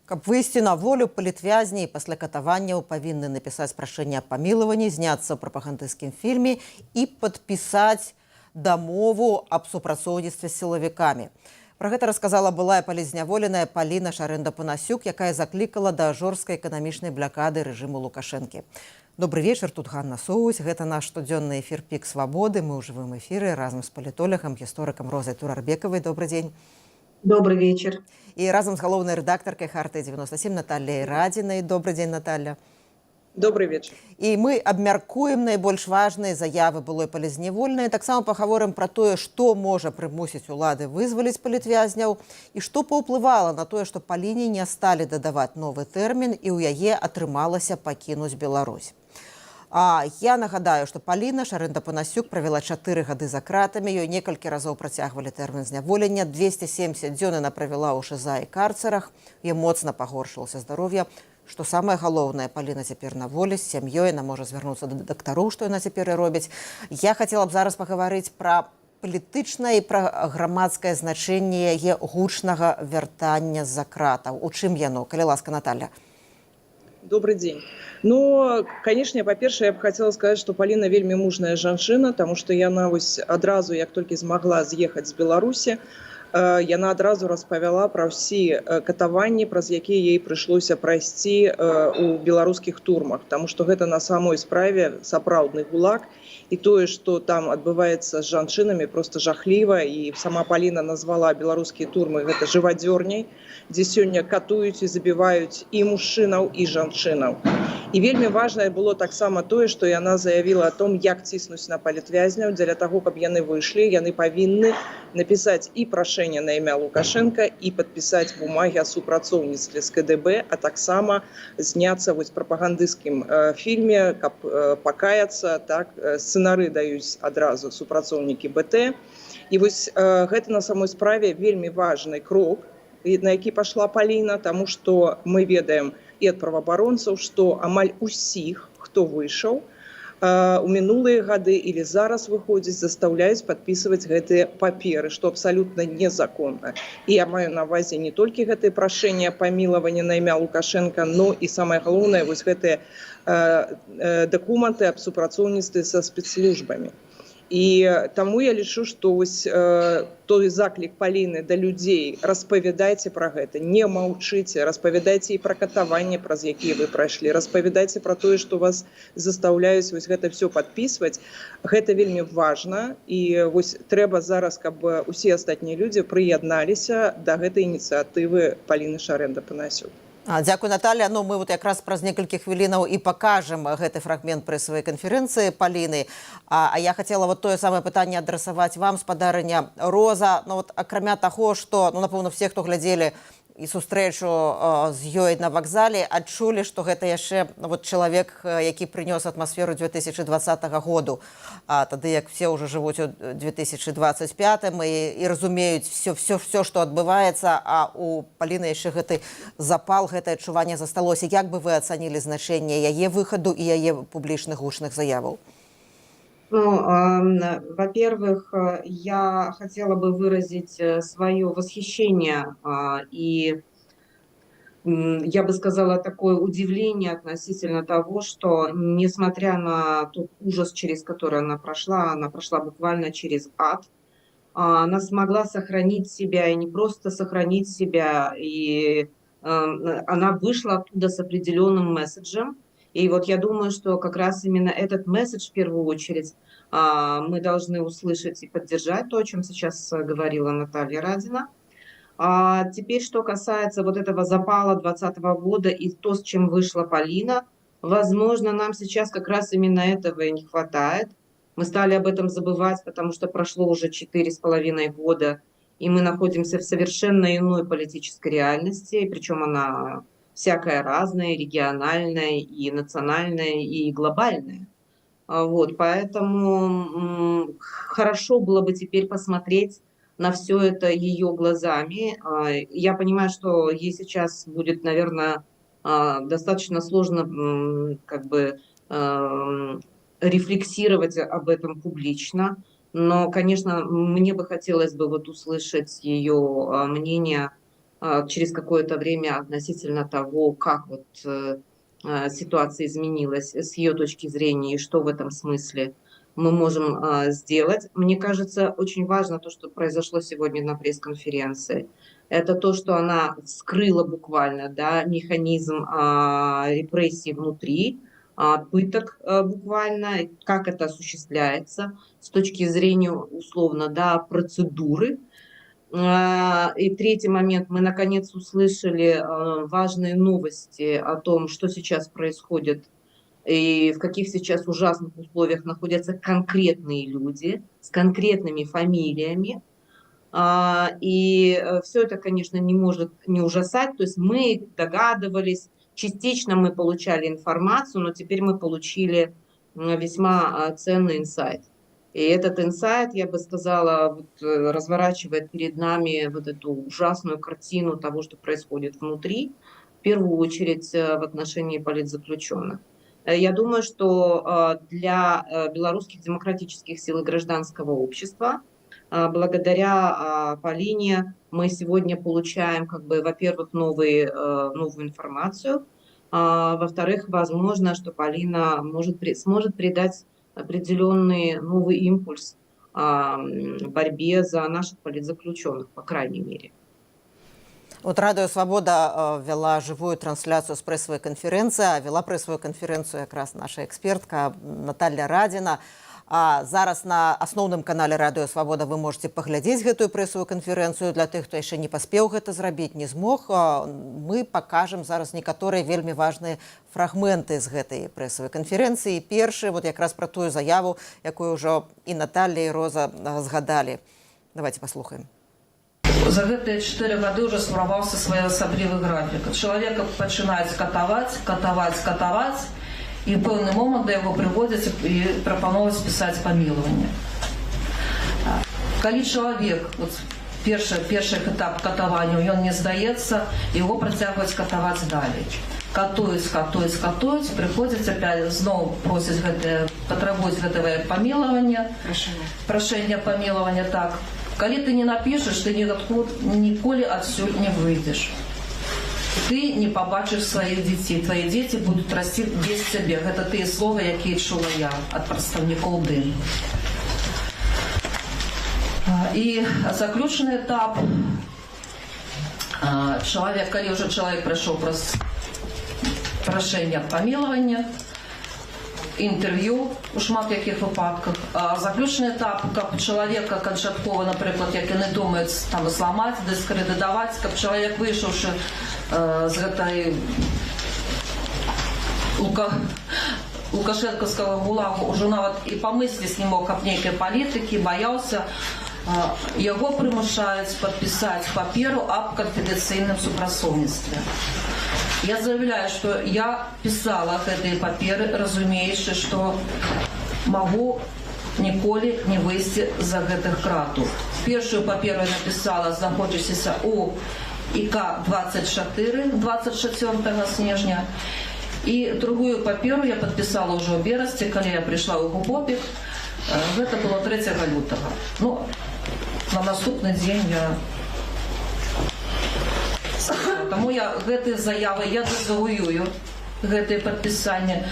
Каб выйсці на волю, палітвязні пасля катаванняў павінны напісаць прашэнне аб памілаванні, зняцца ў прапагандысцкім фільме і падпісаць дамову аб супрацоўніцтве з сілавікамі. Пра гэта расказала былая палізняволеная Паліна Шарэнда-Панасюк, якая заклікала да жорсткай эканамічнай блакады рэжыму Лукашэнкі. Добрый вечар, тут Ганна Соусь. Гэта наш штодзённы эфір «Пік свабоды». Мы ў жывым эфіры разам з палітолагам, гісторыкам Розай Турарбекавай. Добрый дзень. Добрый вечер. І разам з галоўнай рэдактаркай Харты-97 Натальяй Радзінай. Добрый дзень, Наталья. Добрый вечер. І мы абмяркуем найбольш важныя заявы былой палізнявольнай. Таксама пагаворым пра тое, што можа прымусіць улады вызваліць палітвязняў і што паўплывала на тое, што Паліне не сталі дадаваць новы тэрмін і ў яе атрымалася пакінуць Беларусь. Я нагадаю, што Паліна Шарэнда-Панасюк правяла 4 гады за кратамі, ёй некалькі разоў працягвалі тэрмін зняволення, 270 дзён яна правяла ў ШЗА і карцерах, ёй моцна пагоршылася здароўе. Што самае галоўнае, Паліна цяпер на волі, з сям'ёй, яна можа звярнуцца да дактароў, што яна цяпер і робіць. Я хацела б зараз пагаварыць пра палітычнае і пра грамадскае значэнне яе гучнага вяртання з-за кратаў. У чым яно? Калі ласка, Наталья. Добрый день. Ну, конечно, по-першае, я б хотела сказать, что Паліна вельмі мужная жанчына, потому что яна вось адразу, як толькі змагла з'ехаць з Беларусі, яна адразу распавяла пра ўсе катаванні, праз якія ей прыйшлося прайсці у беларускіх турмах, потому что гэта на самой справе сапраўдны гулаг, і тое, што там адбываецца з жанчынамі, просто жахліва, і сама Паліна назвала беларускія турмы гэта жывадзёрняй, дзе сёння катуюць і забіваюць і мужчынаў, і жанчынаў. І вельмі важнае было таксама тое, што яна заявіла о том, як ціснуць на палітвязняў, дзеля таго, каб яны выйшлі, яны павінны напісаць і прашэнне на імя Лукашенка і падпісаць бумагі о супрацоўніцтве з КДБ, а таксама зняцца вось прапагандысцкім фільме, каб пакаяцца, так, сцэнары даюць адразу супрацоўнікі БТ. І вось гэта на самой справе вельмі важны крок, на які пашла Паліна, таму што мы ведаем і ад праваабаронцаў, што амаль усіх, хто выйшаў у мінулыя гады или зараз выходзіць, застаўляюць падпісваць гэтыя паперы, што абсалютна незаконна. І я маю на ўвазе не толькі гэтыя прашэнні памілавання на імя Лукашенка, но і самае галоўнае вось гэтыя дакументы аб супрацоўніцтве са спецслужбамі. І таму я лічу, што вось той заклік Паліны да людзей: распавядайце пра гэта, не маўчыце, распавядайце і пра катаванне, праз якія вы прайшлі, распавядайце пра тое, што вас застаўляюць вось гэта все падпісваць. Гэта вельмі важна, і вось трэба зараз, каб усе астатнія людзі прыядналіся да гэтай ініцыятывы Паліны Шарэнда-Панасюк. Дзякуй, Наталья. Ну, мы вот якраз праз некалькі хвілінаў і пакажам гэты фрагмент прэсавай канферэнцыі Паліны. А я хацела вот тое самае пытанне адрасаваць вам, спадарыня Роза. Ну, вот, акрамя таго, што, ну, напэўна, все, хто глядзелі і сустрэчу з ёй на вакзале, адчулі, што гэта яшчэ вот чалавек, які прынёс атмасферу 2020 году. Тады як все ўжо жывуць у 2025 і разумеюць все, што адбываецца, а у Паліны яшчэ гэты запал, гэтае адчуванне засталося. Як бы вы ацанілі значэнне яе выхаду і яе публічных гучных заяваў? Ну, во-первых, я хотела бы выразить свое восхищение и, я бы сказала, такое удивление относительно того, что, несмотря на тот ужас, через который она прошла буквально через ад, она смогла сохранить себя, и не просто сохранить себя, и она вышла оттуда с определенным месседжем. И вот я думаю, что как раз именно этот месседж в первую очередь мы должны услышать и поддержать, то, о чем сейчас говорила Наталья Радина. Теперь, что касается вот этого запала 2020 года и то, с чем вышла Палина, возможно, нам сейчас как раз именно этого и не хватает. Мы стали об этом забывать, потому что прошло уже 4,5 года, и мы находимся в совершенно иной политической реальности, причем она всякая разная, региональная, и национальная, и глобальная. Вот, поэтому хорошо было бы теперь посмотреть на все это ее глазами. Я понимаю, что ей сейчас будет, наверное, достаточно сложно как бы рефлексировать об этом публично, но, конечно, мне бы хотелось бы вот услышать ее мнение через какое-то время относительно того, как вот ситуация изменилась с ее точки зрения и что в этом смысле мы можем сделать. Мне кажется, очень важно то, что произошло сегодня на пресс-конференции. Это то, что она вскрыла буквально, да, механизм репрессий внутри, пыток буквально, как это осуществляется с точки зрения, условно, да, процедуры. И третий момент. Мы, наконец, услышали важные новости о том, что сейчас происходит и в каких сейчас ужасных условиях находятся конкретные люди с конкретными фамилиями. И все это, конечно, не может не ужасать. То есть мы догадывались, частично мы получали информацию, но теперь мы получили весьма ценный инсайт. И этот инсайт, я бы сказала, вот, разворачивает перед нами вот эту ужасную картину того, что происходит внутри, в первую очередь в отношении политзаключенных. Я думаю, что для белорусских демократических сил и гражданского общества благодаря Полине мы сегодня получаем, как бы, во-первых, новую информацию, во-вторых, возможно, что Полина сможет придать определенный новый импульс борьбе за наших политзаключенных, по крайней мере. Вот Радио Свобода вела живую трансляцию с прессовой конференции, а вела прессовую конференцию как раз наша экспертка Наталья Радина. А зараз на асноўным канале Радио Свобода вы можете паглядзець гэтую прэсавую канферэнцыю. Для тых, хто яшчэ не паспеў гэта зрабіць, не змог. Мы пакажам зараз некаторыя вельмі важныя фрагменты з гэтай прэсавай канферэнцыі. Першы, вот якраз пра тую заяву, якую ўжо і Наталья, і Роза згадалі. Давайте паслухаем. За гэтыя 4 гады ўжо сфармаваўся своеасаблівы графік. Чалавека пачынаюць катаваць, і ў пэўны момант да яго прыводзяць і прапаноўваюць пісаць памілаванне. Калі чалавек, вот, першы этап катавання, ён не здаецца, яго працягваюць катаваць далей. Катуюць, прыходзяць опять, зноў просяць патрабуюць гэтае памілавання, прашэнне памілавання, так. Калі ты не напішаш, ты ніколі адсюль не выйдзеш. Ты не побачишь своих детей. Твои дети будут расти без тебя. Это те слова, якія чула я от представников ДИН. И заключный этап. Калі уже человек пройшов прошение помилования, интервью у шмат яких выпадках. Заключный этап, как человека канчаткова, например, як яны думаюць там зламаць, дыскрэдытаваць, каб чалавек, выйшаўшы з гэтай лукашэнкаўскага гулагу, ўжо нават і памысліць не мог аб нейкай палітыкі, баяўся, яго прымушаюць падпісаць паперу аб канфідэнцыйным супрацоўніцтве. Я заявляю, что я писала гэтые паперы, разумеючы, что могу ніколі не выйсці за гэтых кратаў. Першую паперу я написала, знаходзячыся у ИК-24, 24 снежня. И другую паперу я подписала уже в берасці, калі я пришла у Губопік. Гэта было 3 лютага. Ну, на наступны дзень я... Таму я гэтыя заявы, я дазавуюю гэтыя падпісанні.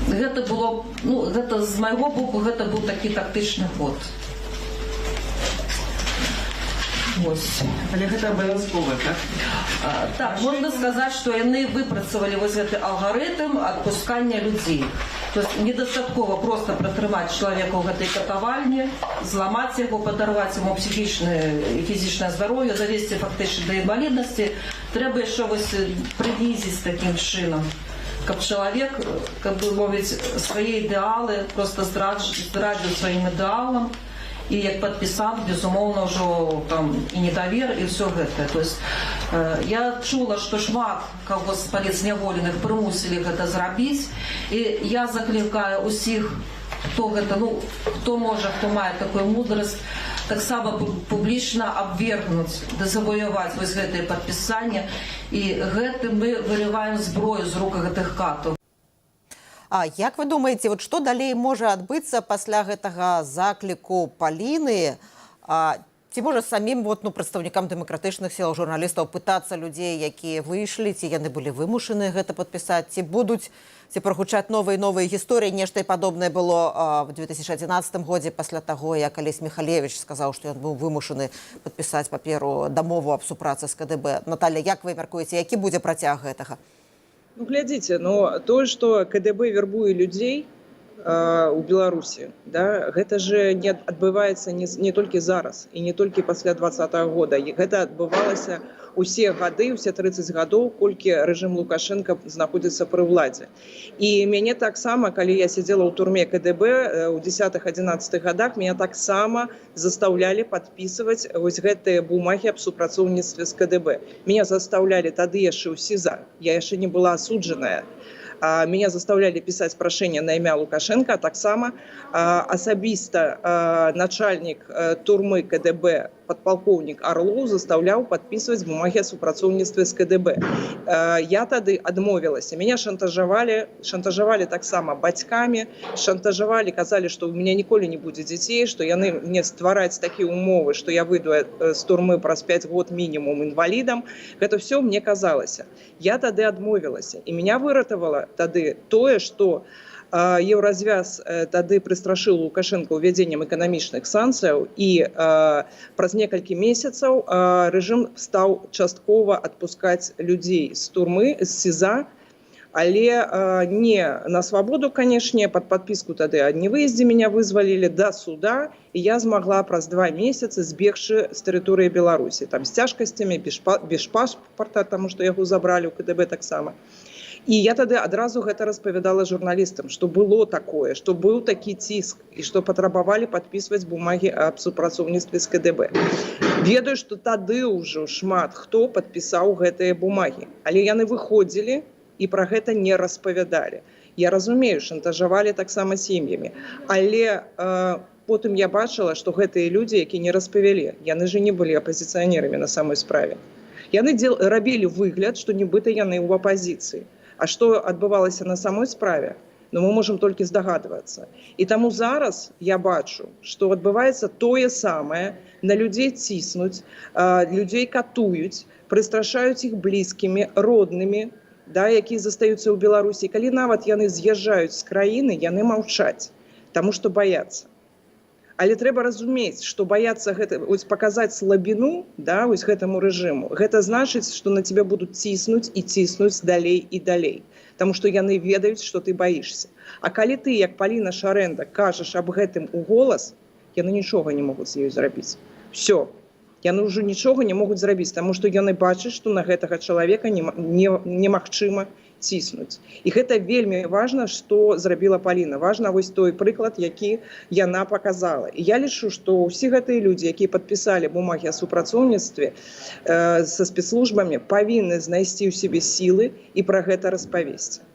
Гэта было, гэта з майго боку, гэта быў такі тактычны ход. Вось. Але гэта абавязкова, так? Так, можна сказаць, што яны выпрацавалі вось гэты алгарытм адпускання людзей. То есть недастаткова просто пратрымаць чалавека ў гэтай катавальні, зламаць яго, падарваць яму псіхічнае і фізічнае здароўе, завесці фактычна да інваліднасці. Трэба яшчэ вось прынізіць такім чынам, каб чалавек, каб бы мовіць, свае ідэалы просто здрадзіў сваім ідэалам. І як падпісант, безумоўна, ўжо там і недавер, і ўсё гэта. То есть я чула, што шмат каго з паліцняволеных прымусілі гэта зрабіць. І я заклікаю усіх, хто гэта, хто можа, хто мае такую мудрасць, таксама публічна абвергнуць, дазавояваць вось гэтае падпісанне. І гэтым мы вырываем зброю з рук гэтых катаў. А як вы думаеце, вот што далей можа адбыцца пасля гэтага закліку Паліны? Ці можа самім прадстаўнікам дэмакратычных сілаў журналістаў пытацца людзей, якія выйшлі, ці яны былі вымушаны гэта падпісаць, ці прагучаць новыя гісторыі, нешта і падобнае было в 2011 годзе пасля таго, як Алесь Михалевич сказаў, што ён быў вымушаны падпісаць паперу дамову аб супрацы з КДБ. Наталья, як вы мяркуеце, які будзе працяг гэтага? Ну, глядзіце, тое, што КДБ вербуе людзей у Беларусі, да, гэта же не адбываецца не толькі зараз і не толькі пасля 2020 года. Гэта адбывалася усе гады, усе 30 гадоў, колькі рэжым Лукашенко знаходзіцца пры ўладзе. І мяне таксама, калі я сидзела ў турме КДБ у 10-11 годах, меня таксама застаўлялі падпісваць вось гэтыя бумагі аб супрацоўніцтве з КДБ. Меня застаўлялі тады яшчэ ў СІЗА, я яшчэ не была асуджаная. Меня заставляли писать прошение на имя Лукашенко, а таксама асабіста начальник турмы КДБ, подполковник Орлов, заставлял подписывать бумаги о супрацоўніцтве с КДБ. Я тады адмовилась. Меня шантажавалі таксама бацькамі, шантажавалі, казали, что у меня ніколі не будет детей, что яны мне ствараць такие умовы, что я выйду с турмы праз 5 год минимум инвалидом. Это все мне казалось. Я тады адмовилась. И меня выратавала тады тое, што Еўразвяз тады прыстрашыў Лукашенко ўвядзеннем эканамічных санкцыяў, і праз некалькі месяцаў рэжым стаў часткова адпускаць людзей з турмы, з СІЗА, але не на свабоду, канешне, пад падпіску тады о невыездзе меня вызвалілі да суда, і я змагла праз 2 месяцы збегчы з тэрыторыі Беларусі, там з цяжкасцямі, без пашпарта, таму што яго забралі ў КДБ таксама. І я тады адразу гэта распавядала журналістам, што было такое, што быў такі ціск, і што патрабавалі падпісваць бумагі аб супрацоўніцтве з КДБ. Ведаю, што тады ўжо шмат хто падпісаў гэтыя бумагі, але яны выходзілі і пра гэта не распавядалі. Я разумею, шантажавалі таксама сем'ямі, але потым я бачыла, што гэтыя людзі, які не распавялі, яны же не былі апазіцыянерамі на самой справе. Яны рабілі выгляд, што нібыта яны ў апазіцыі. А што адбывалася на самой справе, мы можам толькі здагадвацца. І таму зараз я бачу, што адбываецца тое самае, на людзей ціснуць, людзей катуюць, прыстрашаюць іх блізкімі, роднымі, да, якія застаюцца ў Беларусі. Калі нават яны з'язджаюць з краіны, яны маўчаць, таму што баяцца. Але трэба разумець, што баяцца паказаць слабіну, да, гэтаму рэжыму. Гэта значыць, што на цябе будуць ціснуць і ціснуць далей і далей. Таму што яны ведаюць, што ты баішся. А калі ты, як Паліна Шарэнда, кажаш аб гэтым у голас, яны нічога не могуць з ёй зрабіць. Всё. Яны ўжо нічога не могуць зрабіць, таму што яны бачаць, што на гэтага чалавека немагчыма ціснуць. І гэта вельмі важна, што зрабіла Паліна. Важна вось той прыклад, які яна паказала. І я лічу, што ўсе гэтыя людзі, якія падпісалі бумагі о супрацоўніцтве са спецслужбамі, павінны знайсці ў сябе сілы і пра гэта распавесці.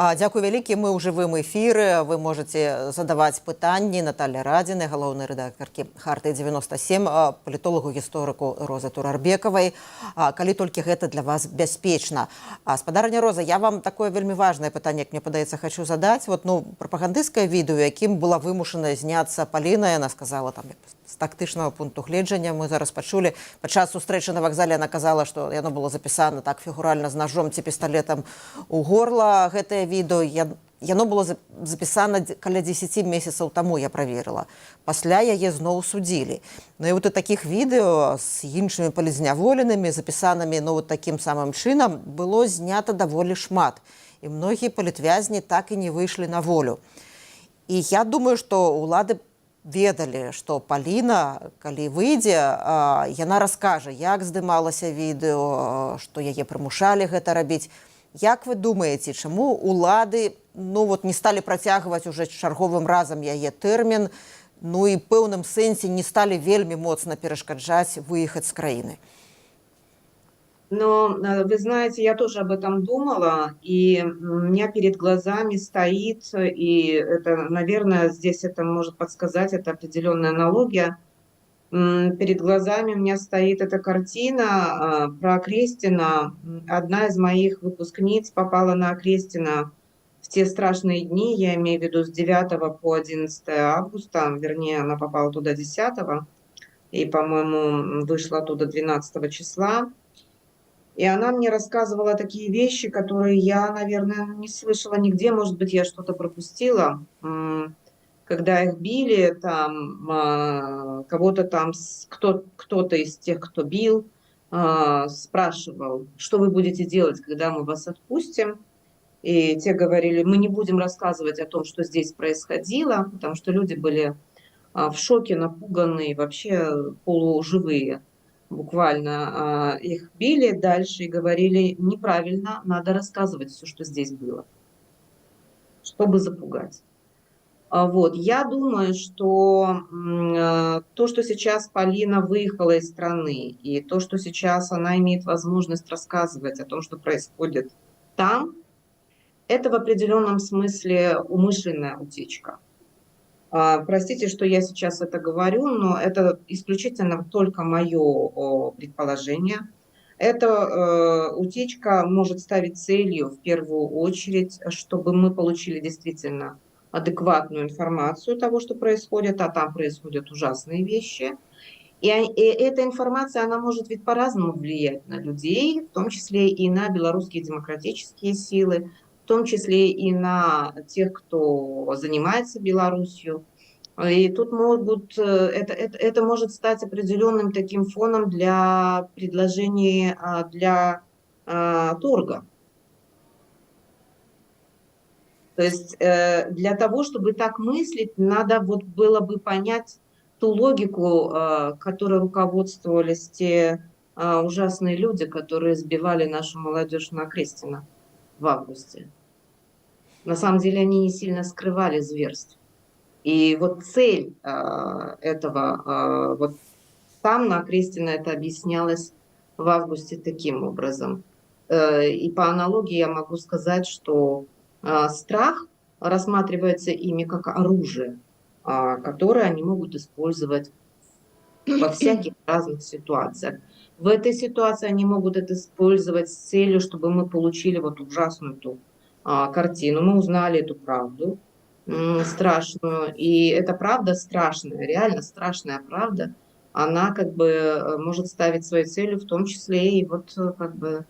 Дзякуй вялікі, мы ў жывым эфіры. Вы можете задаваць пытанні Наталья Радзіна, галоўнай рэдактаркі «Харты-97», палітолагу, гісторыку Розы Турарбекавай, калі толькі гэта для вас бяспечна. Спадарня Роза, я вам такое вельмі важнае пытанне, як мне падаецца, хочу задаць. Прапагандысцкае відэо, якім была вымушана зняцца Паліна, яна сказала там з тактычнага пункту гледжання, мы зараз пачулі. Падчас сустрэчы на вакзале яна казала, што яно было запісана так фігуральна з ножом ці пісталетам у горла. Гэтае відэо, яно было запісана каля 10 месяцаў таму, я праверыла. Пасля яе зноў судзілі. І такіх відэо з іншымі палізняволенымі, запісанымі такім самым чынам, было знята даволі шмат. І многія палітвязні так і не выйшлі на волю. І я думаю, што ўлады ведалі, што Паліна, калі выйдзе, яна раскажа, як здымалася відэо, што яе прымушалі гэта рабіць. Як вы думаеце, чаму ўлады не сталі працягваць уже чарговым разам яе тэрмін, і пэўным сэнсе не сталі вельмі моцна перашкаджаць выехаць з краіны? Но, вы знаете, я тоже об этом думала, и у меня перед глазами стоит, и это, наверное, здесь это может подсказать, это определенная аналогия. Перед глазами у меня стоит эта картина про Окрестина. Одна из моих выпускниц попала на Окрестина в те страшные дни, я имею в виду с 9 по 11 августа, вернее, она попала туда 10. и, по-моему, вышла оттуда 12 числа. И она мне рассказывала такие вещи, которые я, наверное, не слышала нигде. Может быть, я что-то пропустила. Когда их били, там кого-то там, кто-то из тех, кто бил, спрашивал, что вы будете делать, когда мы вас отпустим. И те говорили, мы не будем рассказывать о том, что здесь происходило, потому что люди были в шоке, напуганные, вообще полуживые. Буквально их били дальше и говорили, неправильно, надо рассказывать все, что здесь было, чтобы запугать. Вот. Я думаю, что то, что сейчас Полина выехала из страны, и то, что сейчас она имеет возможность рассказывать о том, что происходит там, это в определенном смысле умышленная утечка. Простите, что я сейчас это говорю, но это исключительно только мое предположение. Эта утечка может ставить целью в первую очередь, чтобы мы получили действительно адекватную информацию того, что происходит, а там происходят ужасные вещи. И эта информация, она может ведь по-разному влиять на людей, в том числе и на белорусские демократические силы, в том числе и на тех, кто занимается Беларусью. И тут это может стать определенным таким фоном для предложений для торга. То есть для того, чтобы так мыслить, надо вот было бы понять ту логику, которой руководствовались те ужасные люди, которые сбивали нашу молодежь на Крестина в августе. На самом деле они не сильно скрывали зверств. И вот цель этого, вот там на Крестина это объяснялось в августе таким образом. И по аналогии я могу сказать, что страх рассматривается ими как оружие, которое они могут использовать во всяких разных ситуациях. В этой ситуации они могут это использовать с целью, чтобы мы получили вот ужасную ту картину. Мы узнали эту правду страшную, и эта правда страшная, реально страшная правда, она как бы может ставить своей целью в том числе и вот как бы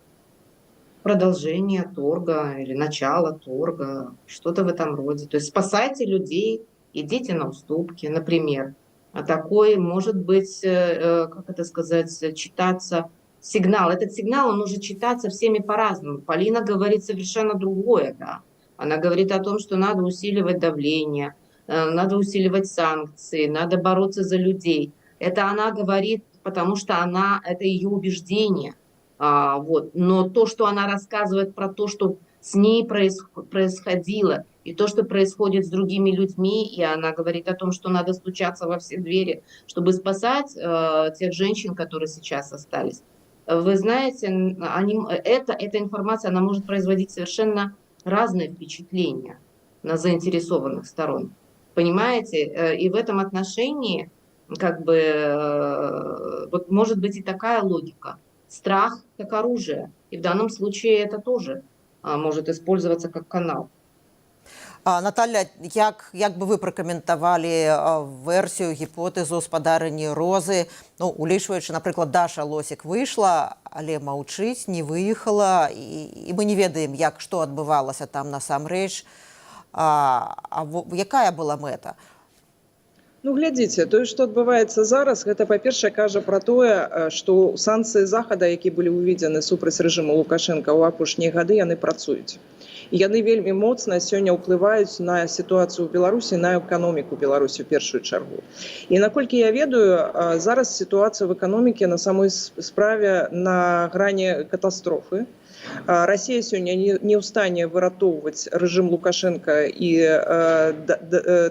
продолжение торга или начало торга, что-то в этом роде. То есть спасайте людей, идите на уступки, например. А такой может быть, как это сказать, читаться сигнал. Этот сигнал, он может читаться всеми по-разному. Полина говорит совершенно другое, да. Она говорит о том, что надо усиливать давление, надо усиливать санкции, надо бороться за людей. Это она говорит, потому что это ее убеждение. Вот. Но то, что она рассказывает про то, что с ней происходило, и то, что происходит с другими людьми, и она говорит о том, что надо стучаться во все двери, чтобы спасать тех женщин, которые сейчас остались. Вы знаете, эта информация, она может производить совершенно разные впечатления на заинтересованных сторон. Понимаете? И в этом отношении как бы вот может быть и такая логика. Страх как оружие. И в данном случае это тоже может использоваться как канал. Наталя, як бы вы пракаментавалі версію, гіпотэзу спадарыні Розы, ну, улічваючы, напрыклад, Даша Лосік выйшла, але маўчыць, не выехала, і мы не ведаем, што адбывалася там насамрэч. Якая была мэта? Ну, глядзіце, тое, што адбываецца зараз, гэта, па-першае, кажа пра тое, што санкцыі захада, якія былі ўведзены супраць рэжыму Лукашэнка ў апошнія гады, яны працуюць. І яны вельмі моцна сёння ўплываюць на сітуацыю ў Беларусі, на эканоміку Беларусі ў першую чаргу. І наколькі я ведаю, зараз сітуацыя в эканоміке на самой справе на грані катастрофы. Россия сегодня не в стане выратоўваць рэжым Лукашенко и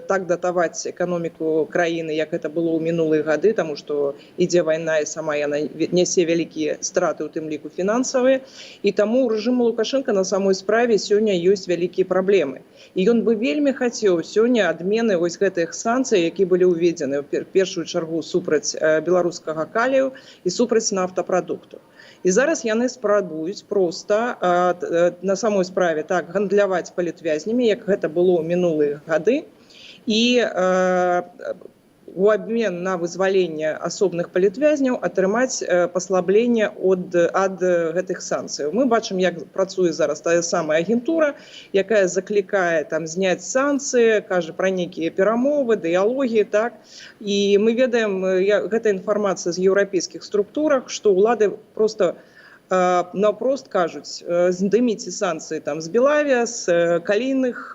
так датаваць эканоміку краіны, як это было ў мінулыя гады, тому что ідзе вайна і сама яна нясе вялікія страты, у тым ліку фінансавыя, і таму рэжыму Лукашенко на самой справе сёння ёсць вялікія праблемы. І ён бы вельмі хацеў сёння адмены вось гэтых санкцый, якія былі ўведзены ў першую чаргу супраць беларускага калію і супраць нафтапрадукту. І зараз яны спрабуюць проста на самой справе так гандляваць палітвязнямі, як гэта было ў мінулыя гады, і у абмен на вызваленне асобных палітвязняў атрымаць паслабленне ад гэтых санкцыяў. Мы бачым, як працуе зараз тая самая агентура, якая заклікае там зняць санкцыі, кажа пра нейкія перамовы, дыялогі, так. І мы ведаем, гэта інфармацыя з еўрапейскіх структурах, што ўлады просто наўпрост кажуць, здыміце санкцыі там з Белавія, з калійных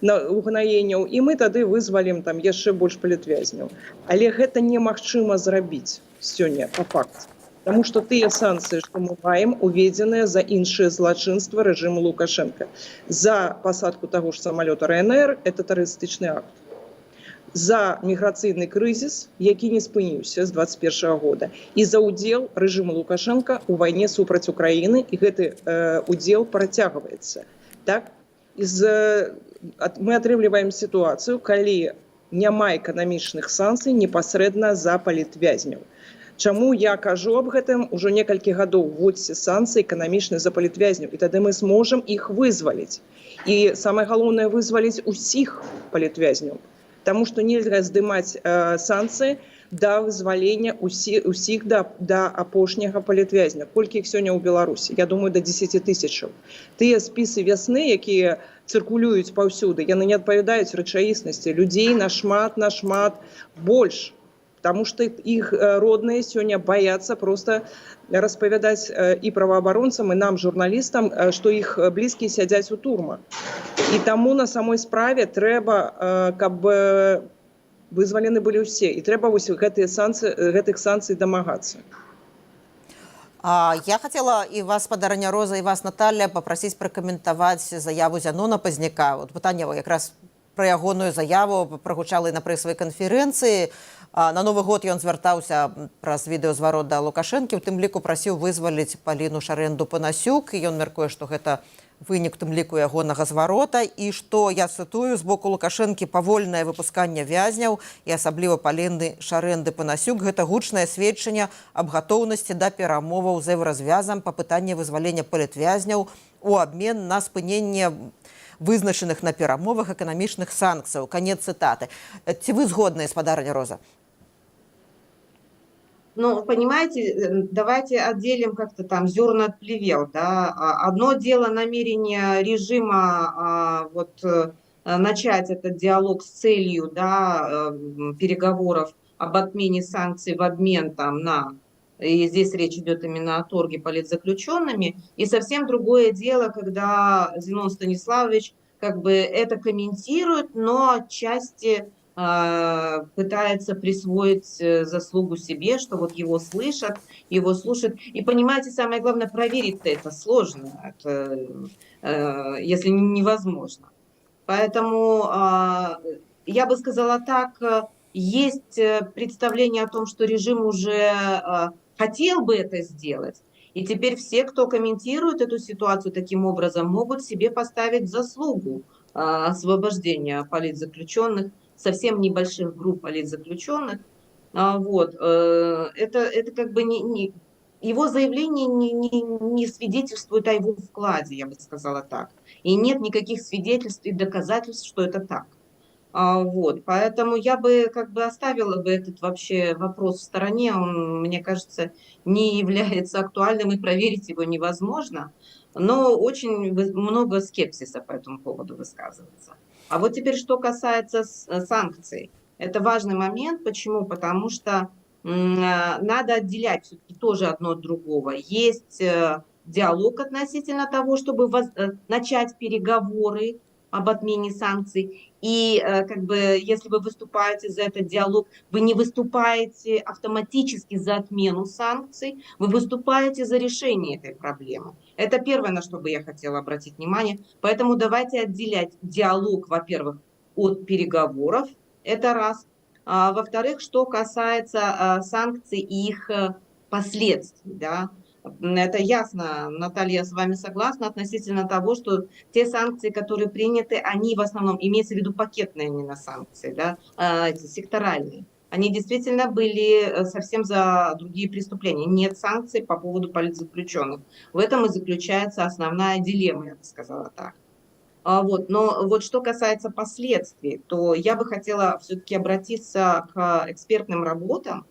угнаенняў, і мы тады вызвалім там яшчэ больш палітвязняў. Але гэта немагчыма зрабіць сёння па факце. Таму што тыя санкцыі, што мы маем, уведзеныя за іншыя злачынства рэжыму Лукашенка. За пасадку таго ж самалёта РНР, это тэрарыстычны акт. За міграцыйны крызіс, які не спыніўся з 21 года, і за ўдзел рэжыму Лукашенка ў вайне супраць Украіны, і гэты ўдзел працягваецца. Так? Мы атрымліваем сітуацыю, калі няма эканамічных санкцый непасрэдна за палітвязняў. Чаму я кажу аб гэтым? Ужо некалькі гадоў вводзьце санкцыі эканамічныя за палітвязняў, і тады мы зможам іх вызваліць. І самае галоўнае вызваліць усіх палітвязняў. Таму што нельга здымаць санкцыі да вызвалення усіх да апошняга палітвязня. Колькі іх сёння ў Беларусі? Я думаю, да 10 тысячаў. Тыя спісы вясны, якія цыркулююць паўсюды, яны не адпавядаюць рэчаіснасці. Людзей нашмат больш. Таму што іх родныя сёння баяцца проста распавядаць і праваабаронцам, і нам, журналістам, што іх блізкія сядзяць у турмах. І таму на самой справе трэба, каб вызвалены былі ўсе. І трэба гэтых санкцый дамагацца. Я хотела и вас, спадарня Роза, и вас, Наталья, попросить прокомментовать заяву Зянона Пазняка. Вот пытанне якраз про ягоную заяву прагучала і на прэсавай канферэнцыі. На Новы год ён звяртаўся праз відэазварот да Лукашэнкі, у тым ліку прасіў вызваліць Паліну Шарэнду-Панасюк, і ён мяркуе, што гэта вынік у тым ліку ягонага зварота, і што, я цытую, з боку Лукашэнкі павольнае выпусканне вязняў, і асабліва Паліны Шарэнды-Панасюк, гэта гучнае сведчанне аб гатоўнасці да перамоваў з еўразвязам па пытанні вызвалення палітвязняў у абмен на спыненне вызначаных на перамовах эканамічных санкцыяў. Канец цытаты. Ці вы згодныя, спадарня Роза? Ну, понимаете, давайте отделим как-то там зерна от плевел, да. Одно дело намерение режима начать этот диалог с целью, да, переговоров об отмене санкций в обмен там на, и здесь речь идет именно о торге политзаключенными, и совсем другое дело, когда Зенон Станиславович как бы это комментирует, но отчасти пытается присвоить заслугу себе, что вот его слышат, его слушают. И понимаете, самое главное, проверить-то это сложно, если невозможно. Поэтому я бы сказала так, есть представление о том, что режим уже хотел бы это сделать. И теперь все, кто комментирует эту ситуацию таким образом, могут себе поставить заслугу освобождения политзаключенных, совсем небольших групп политзаключенных. Вот. Это как бы его заявление не свидетельствует о его вкладе, я бы сказала так. И нет никаких свидетельств и доказательств, что это так. Вот. Поэтому я бы как бы оставила бы этот вообще вопрос в стороне. Он, мне кажется, не является актуальным, и проверить его невозможно. Но очень много скепсиса по этому поводу высказывается. А вот теперь, что касается санкций. Это важный момент. Почему? Потому что надо отделять все-таки тоже одно от другого. Есть диалог относительно того, чтобы начать переговоры об отмене санкций. И как бы, если вы выступаете за этот диалог, вы не выступаете автоматически за отмену санкций, вы выступаете за решение этой проблемы. Это первое, на что бы я хотела обратить внимание. Поэтому давайте отделять диалог, во-первых, от переговоров, это раз. Во-вторых, что касается санкций и их последствий, да, это ясно, Наталья, я с вами согласна относительно того, что те санкции, которые приняты, они в основном, имеется в виду пакетные именно санкции, да, секторальные, они действительно были совсем за другие преступления. Нет санкций по поводу политзаключенных. В этом и заключается основная дилемма, я бы сказала так. Вот. Но вот что касается последствий, то я бы хотела все-таки обратиться к экспертным работам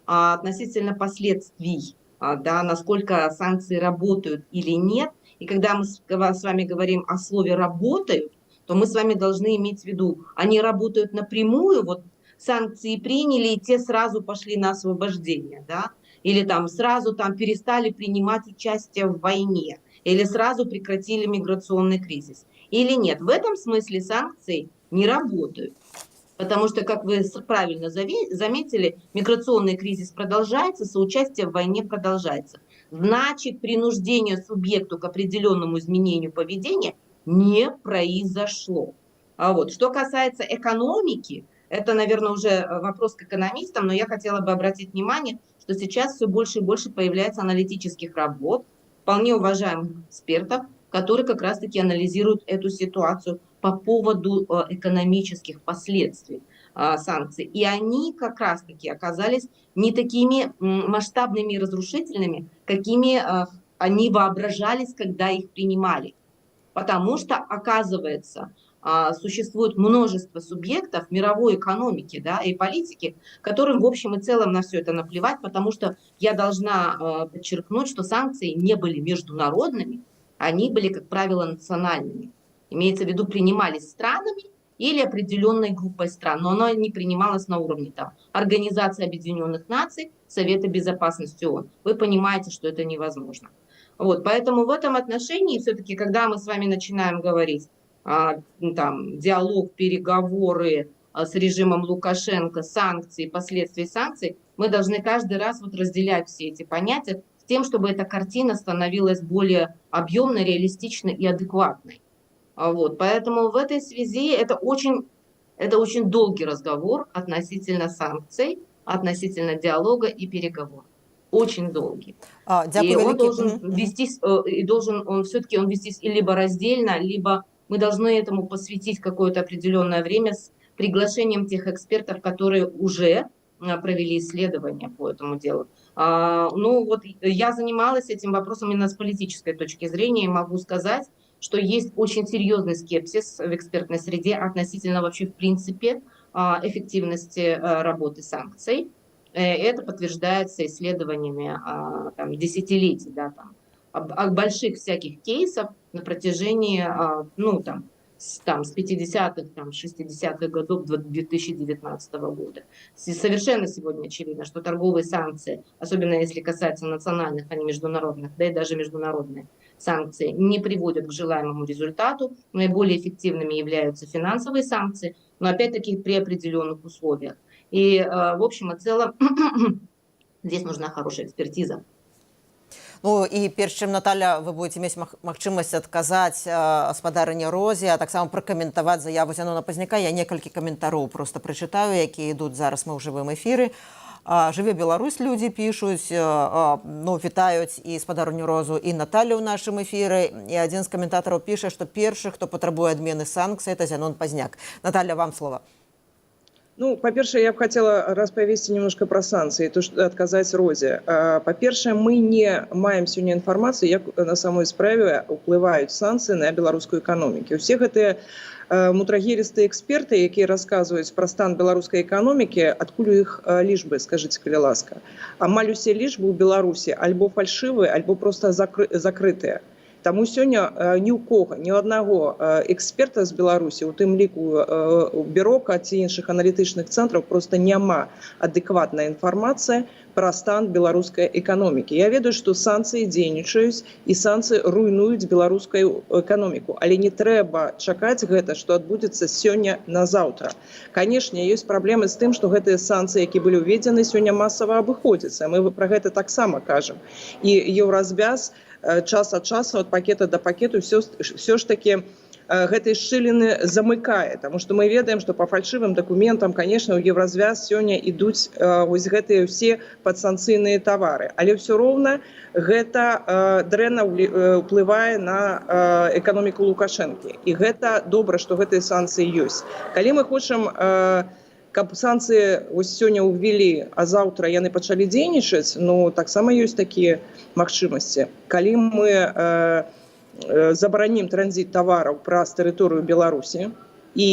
относительно последствий, да, насколько санкции работают или нет. И когда мы с вами говорим о слове «работают», то мы с вами должны иметь в виду, они работают напрямую, вот санкции приняли, и те сразу пошли на освобождение, да, или там сразу там перестали принимать участие в войне, или сразу прекратили миграционный кризис. Или нет, в этом смысле санкции не работают. Потому что, как вы правильно заметили, миграционный кризис продолжается, соучастие в войне продолжается. Значит, принуждение субъекту к определенному изменению поведения не произошло. Вот. Что касается экономики, это, наверное, уже вопрос к экономистам, но я хотела бы обратить внимание, что сейчас все больше и больше появляется аналитических работ, вполне уважаемых экспертов, которые как раз-таки анализируют эту ситуацию по поводу экономических последствий санкций. И они как раз-таки оказались не такими масштабными и разрушительными, какими они воображались, когда их принимали. Потому что, оказывается, существует множество субъектов мировой экономики, да, и политики, которым в общем и целом на все это наплевать, потому что я должна подчеркнуть, что санкции не были международными, они были, как правило, национальными. Имеется в виду, принимались странами или определенной группой стран, но оно не принималось на уровне там, Организации Объединенных Наций, Совета Безопасности ООН. Вы понимаете, что это невозможно. Вот, поэтому в этом отношении все-таки, когда мы с вами начинаем говорить, там, диалог, переговоры с режимом Лукашенко, санкции, последствия санкций, мы должны каждый раз вот разделять все эти понятия с тем, чтобы эта картина становилась более объемной, реалистичной и адекватной. Вот, поэтому в этой связи это очень долгий разговор относительно санкций, относительно диалога и переговоров. Очень долгий. И он должен вестись, он все-таки вестись либо раздельно, либо мы должны этому посвятить какое-то определенное время с приглашением тех экспертов, которые уже провели исследования по этому делу. Ну вот я занималась этим вопросом именно с политической точки зрения и могу сказать, что есть очень серьезный скепсис в экспертной среде относительно вообще в принципе эффективности работы санкций. Это подтверждается исследованиями там, десятилетий, да, там, больших всяких кейсов на протяжении, ну, там, с 50-х, 60-х годов 2019 года. Совершенно сегодня очевидно, что торговые санкции, особенно если касается национальных, а не международных, да и даже международные санкции, не приводят к желаемому результату. Наиболее эффективными являются финансовые санкции, но опять-таки при определенных условиях. И в общем и целом здесь нужна хорошая экспертиза. Ну і перш чым, Наталья, вы будете мець магчымасць адказаць гаспадарыне Розе, а таксама пракаментаваць заяву Зянона Пазняка. Я некалькі каментароў просто прачытаю, якія ідуць зараз мы ў жывым эфіры. Жыве Беларусь, людзі пішуць, ну, вітаюць і гаспадарыню Розу, і Наталью ў нашым эфіры. І адзін з каментатараў піша, што першы, хто патрабуе адмены санкцый, это Зянон Пазняк. Наталья, вам слово. Ну, по-перше, я бы хотела расповесці немножко про санкции, то, что отказать Розе. По-перше, мы не маем сегодня информации, як на самой справе уплывают санкции на белорусскую экономику. Все гэтыя мудрагелістыя эксперты, якія расказваюць про стан беларускай экономики, адкуль у іх лічбы, скажите, калі ласка. Амаль усе лічбы ў Беларусі альбо фальшивыя, альбо просто закрытыя. Таму сёння ні ў кого, ні аднаго эксперта з Беларусі, у тым ліку бюрока ці іншых аналітычных цэнтраў проста няма адэкватная інфармацыя пра стан беларускай эканомікі. Я ведаю, што санкцыі дзейнічаюць і санкцыі руйнуюць беларускую эканоміку, але не трэба чакаць гэта, што адбудзецца сёння на заўтра. Канешне, ёсць праблемы з тым, што гэтыя санкцыі, якія былі ўведзены, сёння масава абыходзяцца. Мы пра гэта таксама кажам. І еўразвяз час от часу, от пакета до пакету, все ж таки гэтые шчыліны замыкае, потому что мы ведаем, что по фальшивым документам, конечно, у Евразвяз сёння ідуць вось гэтыя все падсанкцыйныя тавары, але все роўна гэта дрэнна ўплывае на эканоміку Лукашэнкі, і гэта добра, што гэтыя санкцыі ёсць. Калі мы хочам, каб санкцыі сёння ўвялі, а заўтра яны пачалі дзейнічаць, ну таксама ёсць такія магчымасці. Калі мы забаранім транзит тавараў праз тэрыторыю Беларусі і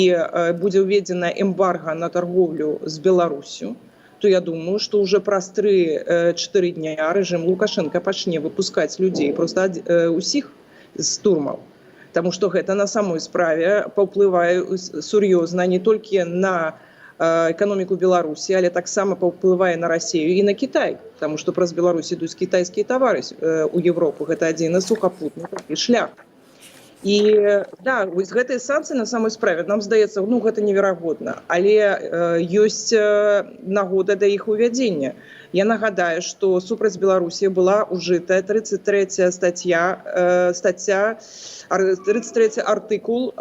будзе ўведзена эмбарга на торговлю з Беларусю, то я думаю, што ўжо праз 3-4 дня рэжым Лукашенка пачне выпускаць людзей проста усіх з турмаў. Таму што гэта на самой справе паўплывае сур'ёзна не толькі на эканоміку Беларусі, але таксама паўплывае на Расію і на Кітай, таму што праз Беларусь ідуць кітайскія тавары ў Европу. Гэта адзін з сухапутны такі шлях. І да, вось гэтыя санкцыі на самой справе, нам здаецца, ну гэта неверагодна, але ёсць нагода да іх увядзення. Я нагадаю, што супраць Беларусі была ўжытая 33 артыкул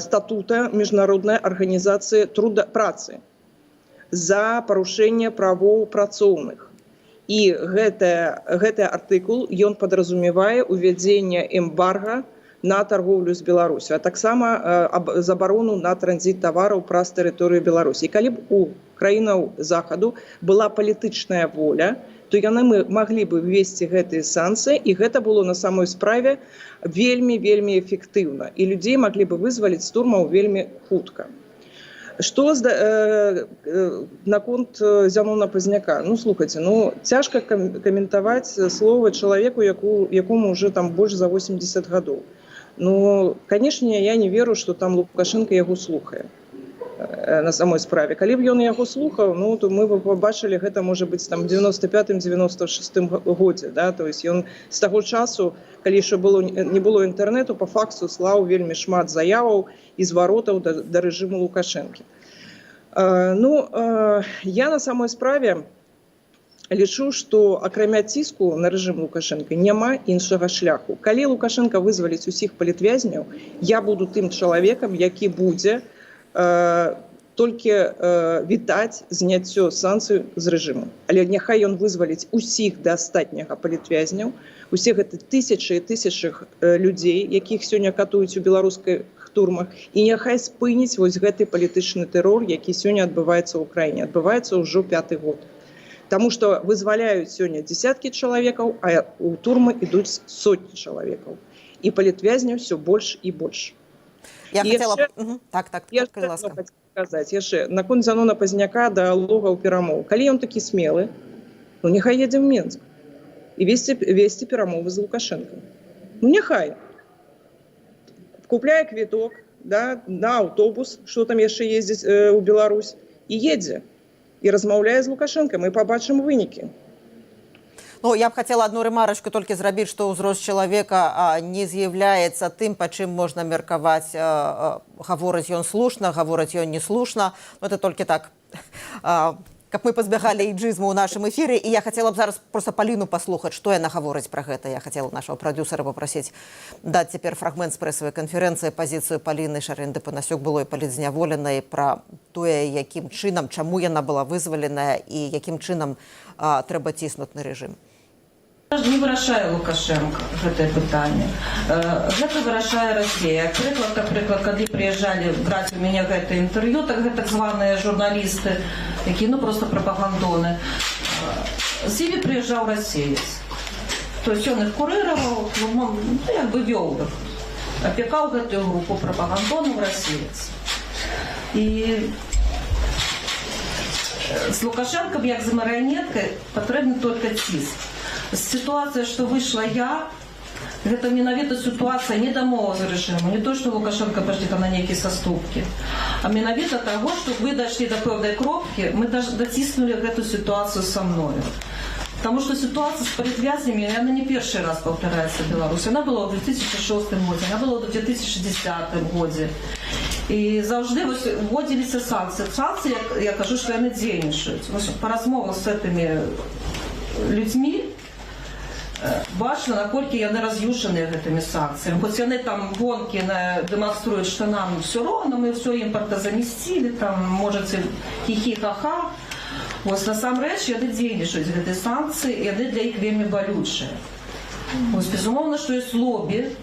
статута Міжнароднай арганізацыі працы за парушэнне правоў працоўных. І гэты артыкул, ён падразумевае увядзенне эмбарга на торговлю з Беларусю, а таксама забарону на транзит тавараў праз тэрыторыю Беларусі. І калі б у краінаў Захаду была палітычная воля, то яны маглі бы ввесці гэтыя санкцыі, і гэта было на самой справе вельмі эфектыўна. І людзей маглі бы вызваліць з турмаў вельмі хутка. Што наконт Зянона Пазняка? Ну, слухайце, цяжка каментаваць словы чалавеку, якому ўжо там больш за 80 гадоў. Ну, канешне, я не веру, што там Лукашенко яго слухае на самой справе. Калі б ён яго слухаў, ну, то мы бы побачылі гэта, можа быць, там 95-96 годзе, да? То есть ён з таго часу, калі яшчэ не было інтэрнету, по факсу слаў вельмі шмат заяваў і зваротаў да рэжыму Лукашэнкі. Я на самой справе лічу, што акрамя ціску на рэжым Лукашэнка няма іншага шляху. Калі Лукашенка вызваліць усіх палітвязняў, я буду тым чалавекам, які будзе толькі вітаць зняццё санкцый з рэжыму. Але няхай ён вызваліць усіх да астатняга палітвязняў, усе гэта тысячы і тысячы людзей, якіх сёння катуюць у беларускіх турмах, і няхай спыніць вось гэты палітычны тэрор, які сёння адбываецца ў краіне. Адбываецца ўжо 5-й год. Таму што вызваляюць сёння дзесяткі чалавекаў, а ў турмы ідуць сотні чалавекаў. І палітвязняў ўсё больш і больш. Я хотела... Я хотела сказаць яшчэ наконт Зянона Пазняка да логаў перамоў. Калі ён такі смелы, ну няхай едзе ў Менск і весці перамовы з Лукашэнкам. Ну няхай. Купляе квіток, да, на аўтобус, што там яшчэ ездзіць у Беларусь, і едзе. І размаўляе з Лукашэнкам, і пабачым вынікі. Ну, я б хотела одну ремарочку только зрабіць, што ўзрост чалавека не з'яўляецца тым, па чым можна меркаваць, гаворыць ён слушна, гаворыць ён не слушна. Ну, это только так, каб мы пазбягалі эйджызму ў нашым эфіры. І я хотела б зараз просто Паліну паслухаць, што яна гаворыць пра гэта. Я хотела нашего продюсера попросіць даць цяпер фрагмент з прэсавай канферэнцыі, пазіцыю Паліны Шарэнды Панасюк, былой палітзняволенай, пра тое, якім чынам, чаму яна была вызваленая і якім чынам трэба ціснуць на рэжым. Не вырашае Лукашенко гэтае пытанне. Гэта вырашае Расія. Прыклад, калі прыязджалі браць у мяне гэта інтэрв'ю, так званыя журналісты, які, просто прапагандоны. З імі прыязджаў расеец. То есть ён іх курыраваў, як бы вёў іх. Апякаў гэтую групу прапагандонаў расеец. І з Лукашенком, як з марыянеткай, патрэбны толькі ціск. Ситуация, что вышла я, это менавіта ситуация не дамова з рэжыму, не то, что Лукашенко пошли там на некие саступки, а менавіта того, что вы дошли до пэўнай кропки, мы даже даціснули эту ситуацию со мною. Потому что ситуация с палітвязнями, она не первый раз повторяется в Беларуси. Она была в 2006 году, она была в 2010 году. И завжди вводились санкции. Санкции, я кажу, что они дзейнічаюць. По размовам с этими людьми, бачно, наколькі яны раз'юшаныя гэтымі санкцыямі. Хоць яны там гонкі дэманструюць, што нам все роўна, мы все імпартазамясцілі, там можаце хі-хі-ха-ха. Вось насамрэч яны дзейнічаюць гэтыя санкцыі, яны для іх вельмі балючыя. Вось безумоўна, што ёсць лобі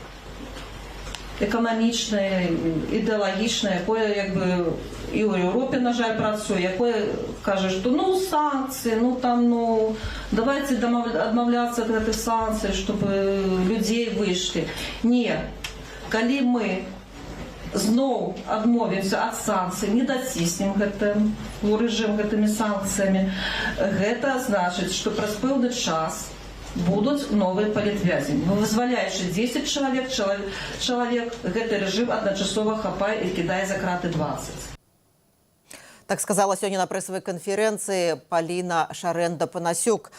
еканамічне, ідеалагічне, яке якби і у Європі, на жаль, працює, яке каже, що ну санкції, ну там, ну давайте відмовлятися від цих санкцій, щоб людей вийшли. Ні, коли ми знову відмовимося від санкцій, не доціснемо режим гэтымі санкціями, гэта значить, що праз певний час будут новые палітвязні. Вызваляючи 10 человек, гэты режим одночасова хапае и кидае за краты 20. Так сказала сегодня на прессовой конференции Полина Шаренда-Панасюк.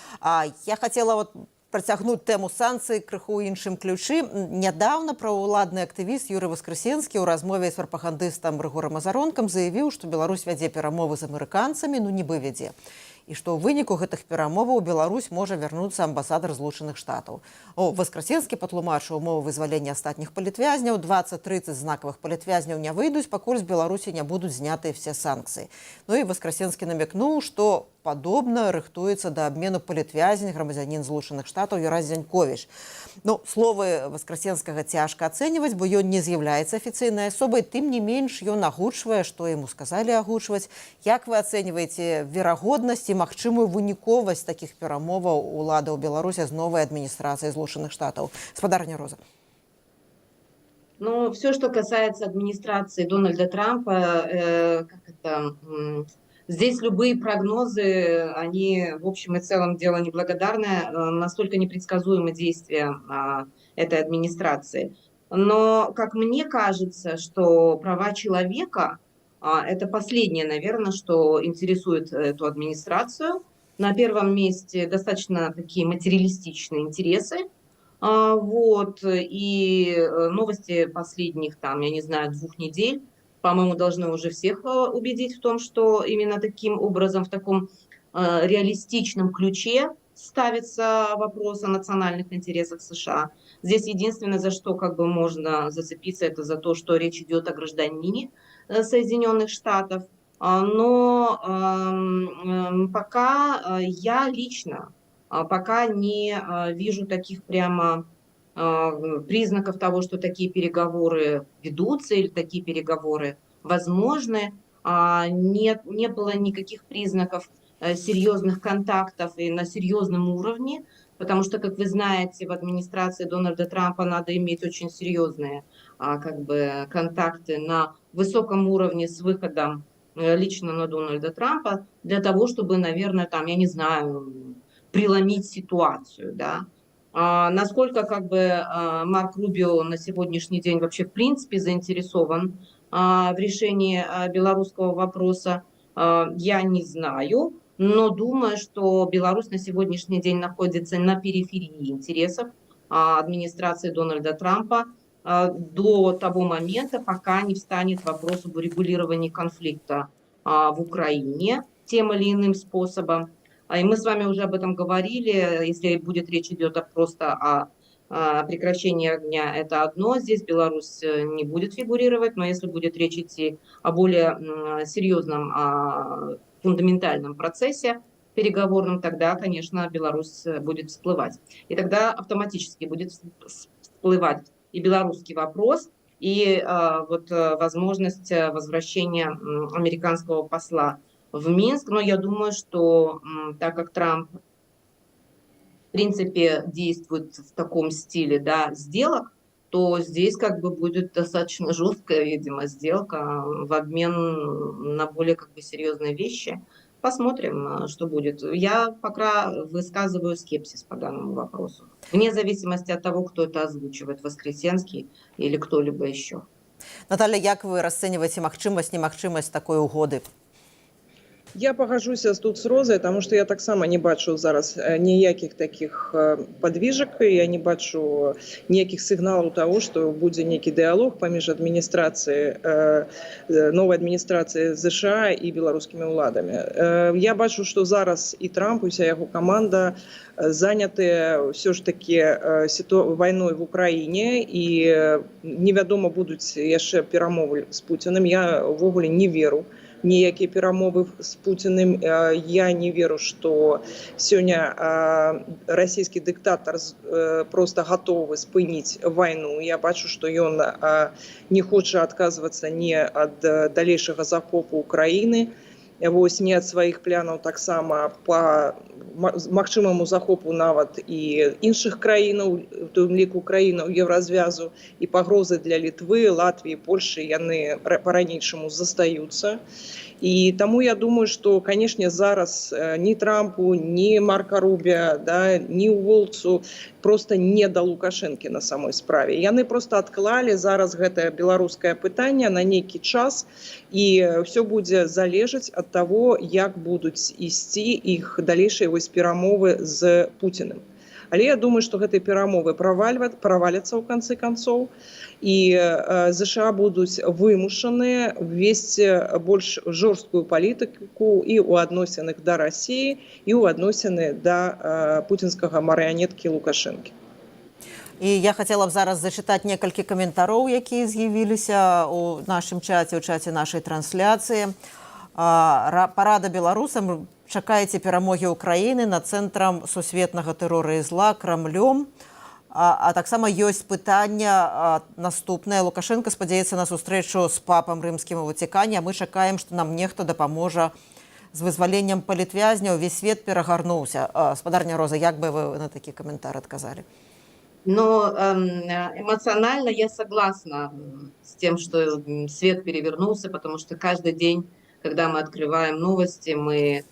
Я хотела вот працягнуць тэму санкцый крыху іншым ключы. Нядаўна праваўладны актывіст Юрый Воскресенскі ў размове з прапагандыстам Рыгорам Азаронкам заявіў, што Беларусь вядзе перамовы з амерыканцамі, ну нібы вядзе. І што ў выніку гэтых перамоваў Беларусь можа вярнуцца амбасадар Злучаных Штатаў. Воскресенскі патлумачыў умовы вызвалення астатніх палітвязняў. 20-30 знакавых палітвязняў не выйдуць, пакуль з Беларусі не будуць знятыя все санкцыі. Ну і Воскресенскі намекнуў, што падобна рыхтуецца да абмену палітвязень грамадзянін Злучаных Штатаў Юрась Зяньковіч. Ну, словы Воскресенскага цяжка ацэньваць, бо ён не з'яўляецца афіцыйнай асобай, тым не менш ён агучвае, што яму сказалі агучваць. Як вы ацэньваеце верагоднасць і магчымую выніковасць такіх перамоваў уладаў Беларусі з новай адміністрацыяй Злучаных Штатаў? Спадарня Роза. Ну, все, что касается администрации Дональда Трампа, здесь любые прогнозы, они в общем и целом дело неблагодарное, настолько непредсказуемы действия этой администрации. Но, как мне кажется, что права человека это последнее, наверное, что интересует эту администрацию. На первом месте достаточно такие материалистичные интересы. Вот, и новости последних, там, я не знаю, 2 недель, по-моему, должны уже всех убедить в том, что именно таким образом, в таком реалистичном ключе ставится вопрос о национальных интересах США. Здесь единственное, за что как бы можно зацепиться, это за то, что речь идет о гражданине Соединенных Штатов. Но пока я лично пока не вижу таких прямо признаков того, что такие переговоры ведутся или такие переговоры возможны. Не было никаких признаков серьезных контактов и на серьезном уровне, потому что, как вы знаете, в администрации Дональда Трампа надо иметь очень серьезные как бы, контакты на высоком уровне с выходом лично на Дональда Трампа для того, чтобы, наверное, там, я не знаю, преломить ситуацию, да. Насколько как бы Марк Рубио на сегодняшний день вообще в принципе заинтересован в решении белорусского вопроса, я не знаю, но думаю, что Беларусь на сегодняшний день находится на периферии интересов администрации Дональда Трампа до того момента, пока не встанет вопрос об урегулировании конфликта в Украине тем или иным способом. И мы с вами уже об этом говорили, если будет речь идет просто о прекращении огня, это одно, здесь Беларусь не будет фигурировать, но если будет речь идти о более серьезном, фундаментальном процессе переговорном, тогда, конечно, Беларусь будет всплывать. И тогда автоматически будет всплывать и белорусский вопрос, и вот возможность возвращения американского посла в Минск, но я думаю, что так как Трамп в принципе действует в таком стиле, да, сделок, то здесь как бы будет достаточно жесткая, видимо, сделка в обмен на более как бы серьезные вещи. Посмотрим, что будет. Я пока высказываю скепсис по данному вопросу, вне зависимости от того, кто это озвучивает, Воскресенский или кто-либо еще. Наталья, як вы расцениваете магчымасць, немагчымасць такой угоды? Я пагажуся тут з Розай, тому що я так само не бачу зараз ніяких таких подвижек, я не бачу ніяких сигналів того, що буде некий діалог поміж адміністрацією, новою адміністрацією США і білоруськими владами. Я бачу, що зараз і Трамп, і вся його команда зайняті все ж таки війною в Україні, і невідомо будуть ще перемови з Путіним. Я в огулі не вірю ніякія перамовы з Пуціным. Я не веру, што сёння расійскі дыктатар просто гатовы спыніць вайну. Я бачу, што ён не хоча адказвацца ні ад далейшага захопу Украіны, вось не ад сваіх планаў таксама па магчымаму захопу нават і іншых краінаў, у тым ліку краінаў Еўразвязу, і пагрозы для Літвы, Латвіі, Польшы яны па-ранейшаму застаюцца. І таму я думаю, што, канешне, зараз ні Трампу, ні Марка Рубіа, ні Волцу проста не да Лукашэнкі на самой справе. Яны проста адклалі зараз гэтае беларускае пытанне на нейкі час, і ўсё будзе залежаць ад таго, як будуць ісці іх далейшыя перамовы з Пуціным. Але я думаю, што гэтыя перамовы праваляцца ў канцы канцоў, і ЗША будуць вымушаныя весці больш жорсткую палітыку і ў адносінах да Расіі, і ў адносіны да пуцінскага марыянеткі Лукашэнкі. І я хацела б зараз зачытаць некалькі каментароў, якія з'явіліся ў нашым чаце, у чаце нашай трансляцыі. Парада беларусам: чакаеце перамогі Украіны над цэнтрам сусветнага тэрора і зла Крамлём. А таксама ёсць пытанне наступнае. Лукашенко спадзяецца на сустрэчу з папам рымскім у Ватыкане, а мы чакаем, што нам нехта дапаможа з вызваленнем палітвязняў. Увесь свет перагарнуўся. Спадарня Роза, як бы вы на такі каментар адказалі? Но эмоционально я согласна с тем, что свет перевернулся, потому что каждый день, когда мы открываем новости, мы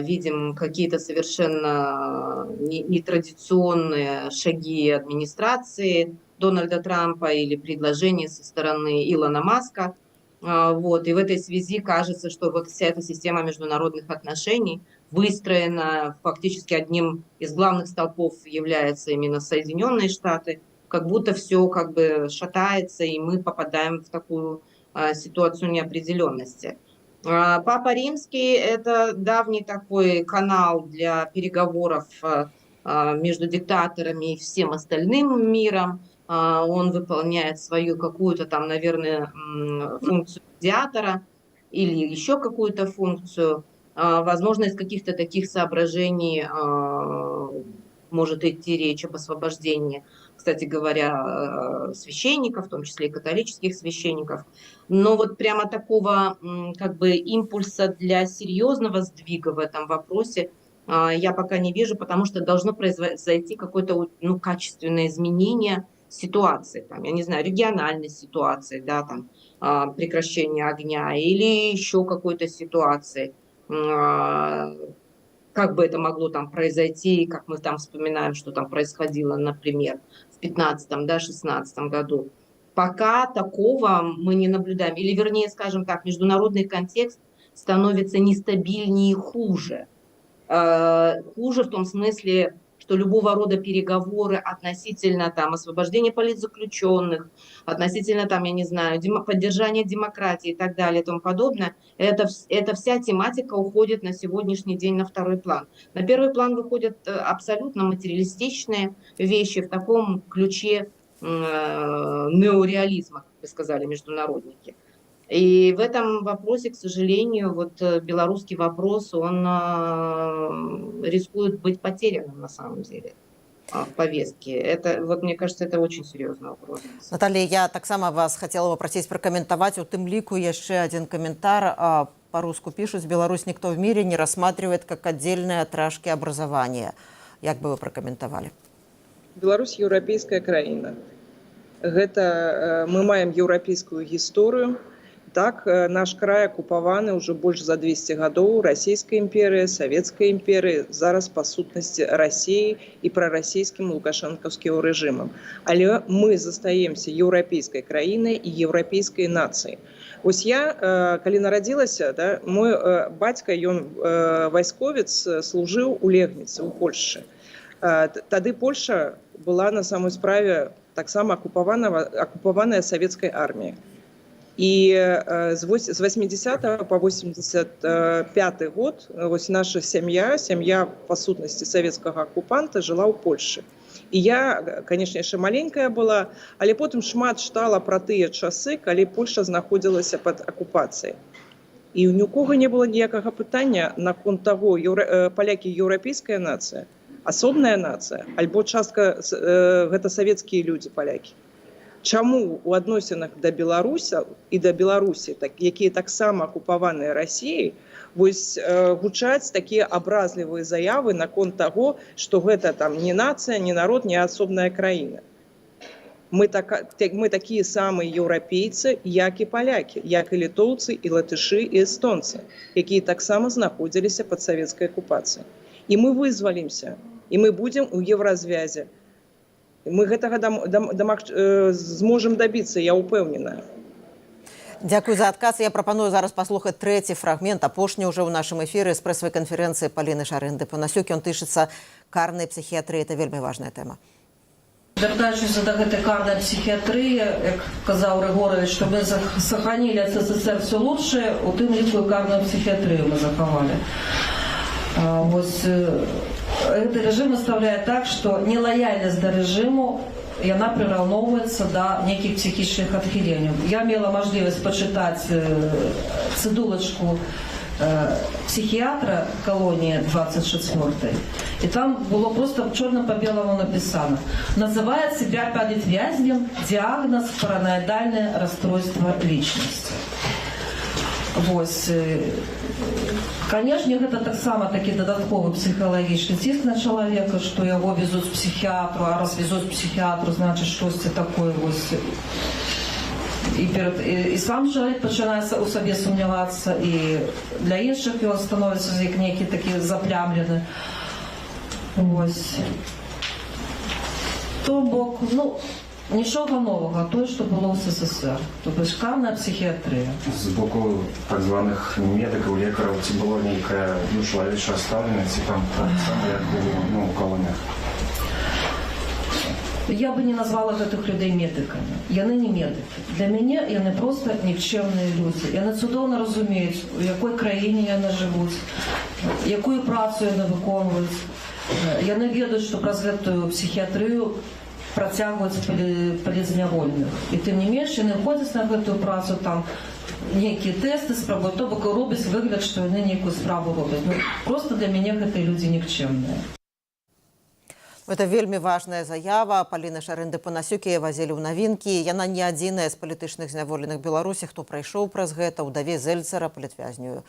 видим какие-то совершенно нетрадиционные шаги администрации Дональда Трампа или предложения со стороны Илона Маска. Вот. И в этой связи кажется, что вот вся эта система международных отношений выстроена, фактически одним из главных столпов являются именно Соединенные Штаты, как будто все как бы шатается, и мы попадаем в такую ситуацию неопределенности. Папа Римский – это давний такой канал для переговоров между диктаторами и всем остальным миром. Он выполняет свою какую-то там, наверное, функцию медиатора или еще какую-то функцию. Возможно, из каких-то таких соображений может идти речь об освобождении, кстати говоря, священников, в том числе и католических священников. Но вот прямо такого как бы импульса для серьезного сдвига в этом вопросе я пока не вижу, потому что должно произойти какое-то качественное изменение ситуации, там, я не знаю, региональной ситуации, да, там, прекращение огня или еще какой-то ситуации. Как бы это могло там произойти, как мы там вспоминаем, что там происходило, например, в 2015-2016 году. Пока такого мы не наблюдаем. Или, вернее, скажем так, международный контекст становится нестабильнее и хуже. Хуже в том смысле, что любого рода переговоры относительно там освобождения политзаключенных, относительно там, я не знаю, поддержания демократии и так далее и тому подобное, эта вся тематика уходит на сегодняшний день на второй план. На первый план выходят абсолютно материалистичные вещи в таком ключе неореализма, как бы сказали международники. И в этом вопросе, к сожалению, вот белорусский вопрос, он рискует быть потерянным на самом деле в повестке. Это, вот, мне кажется, это очень серьезный вопрос. Наталья, я таксама вас хотела попросить прокомментовать. У тым лику еще один комментарий. По-русски пишут: Беларусь никто в мире не рассматривает как отдельные отрашки образования. Как бы вы прокомментовали? Беларусь еўрапейская краіна. Гэта мы маем еўрапейскую гісторыю. Так, наш край акупаваны ўжо больш за 200 гадоў расійскай імперыі, савецкай імперыі, зараз па сутнасці Расіі і прарасійскім лукашэнкаўскім рэжымам. Але мы застаемся еўрапейскай краінай і еўрапейскай нацыяй. Вось я, калі нарадзілася, да, мой бацька, ён вайсковец, служыў у Легніцы, у Польшчы. Тады Польша была на самой справе таксама акупаваная савецкай арміяй. І з 80 по 85 год вось наша сям'я па сутнасці савецкага акупанта жыла ў Польшчы. І я, канешне, яшчэ маленькая была, але потым шмат чытала пра тыя часы, калі Польша знаходзілася пад акупацыяй. І ні у кого не было ніякага пытання наконт таго, палякі еўрапейская нацыя, асобная нацыя, альбо частка гэта савецкія людзі палякі. Чаму у адносінах да беларусаў і да Беларусі, якія таксама акупаваныя Расіяй, вось гучаць такія абразлівыя заявы наконт таго, што гэта там не нацыя, не народ, не асобная краіна. Мы такія самыя еўрапейцы, як і палякі, як і літоўцы, і латышы, і эстонцы, якія таксама знаходзіліся пад савецкай акупацыяй. І мы вызвалімся, і мы будзем у еўразвязе. Мы гэтага зможам дабіцца, я ўпэўненая. Дзякуй за адказ. Я прапаную зараз паслухаць трэці фрагмент, апошні ўжо ў нашым эфіры з прэсавай канферэнцыі Паліны Шарынды-Панасюк. Ён тычыцца карнай псіхіятрыі. Гэта вельмі важная тэма. Вяртаючыся да гэтай карнай псіхіятрыі, як казаў Рыгорович, што мы сохранили СССР все лучшее, у тым ліку і карную псіхіятрыю мы захавалі. Вось гэты рэжым наставляе так, што нелаяльнасць да рэжыму яна прыраўноўваецца да нейкіх псіхічных адхіленняў. Я мела мажлівасць пачытаць цыдулачку психиатра колонии 24-й, и там было просто черным по белому написано: называет себя политвязнем, диагноз параноидальное расстройство личности. Вось. Конечно, гэта таксама такі дадатковы псіхалагічны ціск на чалавека, што яго везуць к псіхіатру, а раз везуць к псіхіатру, значыць штосьці такое вось. І сам чалавек пачынае у сабе сумнявацца, і для іншых ён становіцца як нейкі такі заплямлены. Вось. То бок, нічога новага, тое, што было ў СССР. Тобто карная псіхіатрыя. З боку так званых медикаў, лекараў, ці было нейкае чалавечае стаўленне, ці там таксама як было у калоніях? Я бы не назвала гэтых людей медиками. Яны не медики. Для мяне яны просто нікчемныя людзі. Яны цудоўна разумеюць, у якой краіне яны жывуць, якую працу яны выконваюць. Яны ведаюць, што праз гэтую псіхіятрыю працягваюць палізнявольных. І тым не менш, яны ходзяць на гэтую працу, там нейкія тэсты спрабуюць, то бок робяць выгляд, што яны нейкую справу робяць. Просто для мяне гэтыя людзі нікчемныя. Это вельмі важная заява. Паліны Шарынды-Панасюк яе вазілі ў навінкі. Яна не адзіная з палітычных зняволеных Беларусі, хто прайшоў праз гэта. Удаве Зельцара, палітвязню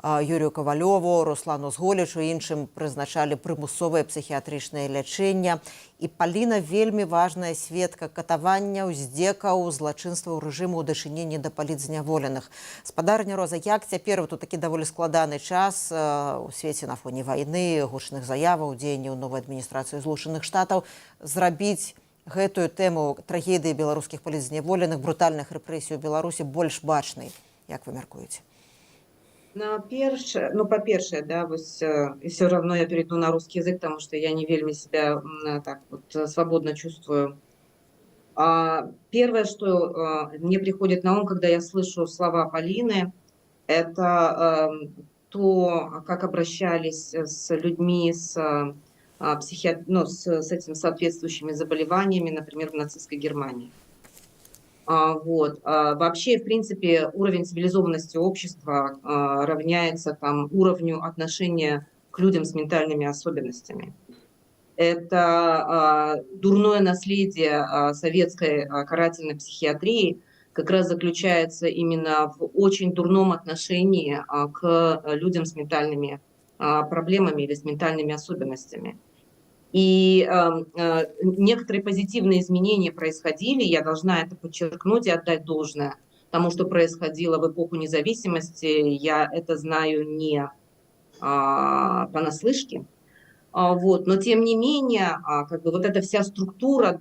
Юрію Кавалёву, Руслану Зголічу і іншым прызначалі прымусовае псіхіятрычнае лячэнне. І Паліна вельмі важная сведка катаванняў, здзекаў, злачынстваў рэжыму ў дачыненні да палітзняволеных. Спадарня Роза, як цяпер тут такі даволі складаны час у свеце на фоне вайны, гучных заяваў, дзеянняў новай адміністрацыі Злучаных Штатаў зрабіць гэтую тэму трагедыі беларускіх палітзняволеных, брутальных рэпрэсій у Беларусі больш бачнай? Як вы мяркуеце? По-першае, и все равно я перейду на русский язык, потому что я не вельми себя так вот свободно чувствую. Первое, что мне приходит на ум, когда я слышу слова Полины, это то, как обращались с людьми с этими соответствующими заболеваниями, например, в нацистской Германии. Вообще, в принципе, уровень цивилизованности общества равняется уровню отношения к людям с ментальными особенностями. Это дурное наследие советской карательной психиатрии как раз заключается именно в очень дурном отношении к людям с ментальными проблемами или с ментальными особенностями. И некоторые позитивные изменения происходили, я должна это подчеркнуть и отдать должное тому, что происходило в эпоху независимости. Я это знаю не понаслышке. Но тем не менее, эта вся структура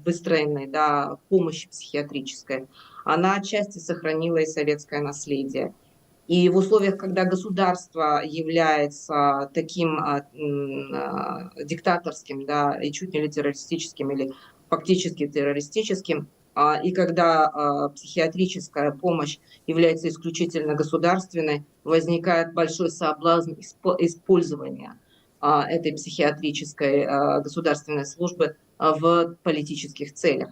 выстроенной помощи психиатрической, она отчасти сохранила и советское наследие. И в условиях, когда государство является таким диктаторским, и чуть не террористическим, или фактически террористическим, и когда психиатрическая помощь является исключительно государственной, возникает большой соблазн использования этой психиатрической государственной службы в политических целях.